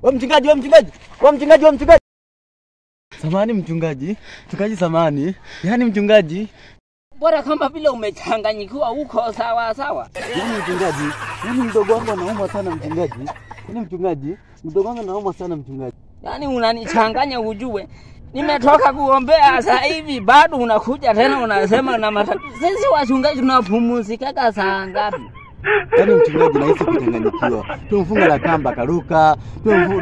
Wewe mchungaji, wewe mchungaji. Wewe mchungaji, wewe mchungaji. Samahani mchungaji. Mchungaji samahani. Yaani mchungaji. Bora kama vile umechanganyikiwa uko sawa sawa. Yaani mchungaji, yaani mdogo wangu anaumwa sana mchungaji. Yaani mchungaji, mdogo wangu anaumwa sana mchungaji. Yaani unanichanganya ujue. Nimetoka kuombea sasa hivi bado unakuja tena unasema na matatizo. Sisi wachungaji tunapumzika saa ngapi? Yaani mchungaji nahisi kuchanganyikiwa. Tumfunga na kamba karuka,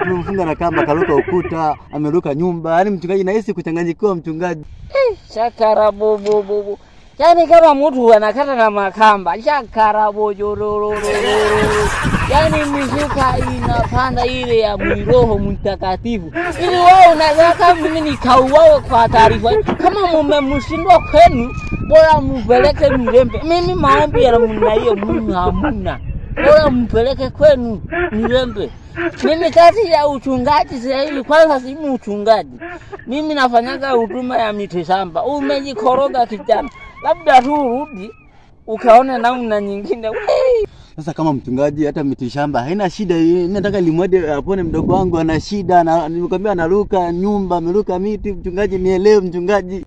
tumfunga na kamba karuka ukuta, ameruka nyumba. Yaani mchungaji nahisi kuchanganyikiwa mchungaji. Shakara bobo. Yaani kama mtu anakata na makamba, shakara bojororo. Yaani mzuka inapanda ile ya Roho Mtakatifu. Ili wao unataka mimi nikauawe kwa taarifa. Kama mmemshindwa kwenu, bora mpeleke Mirembe. Mimi maombi ya namna hiyo mimi hamuna. Bora mpeleke kwenu Mirembe. Mimi kati ya uchungaji sasa hivi kwanza si uchungaji. Mimi nafanyaga huduma ya mitishamba. Umejikoroga kijana. Labda tu urudi ukaona namna nyingine. Sasa kama mchungaji hata mitishamba haina shida, nataka limwede apone mdogo wangu ana shida na nimekwambia anaruka nyumba, ameruka miti mchungaji nielewe mchungaji.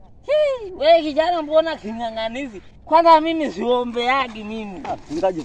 Wewe kijana mbona kinganganizi? Kwanza mimi siombeagi mimi. Mchungaji.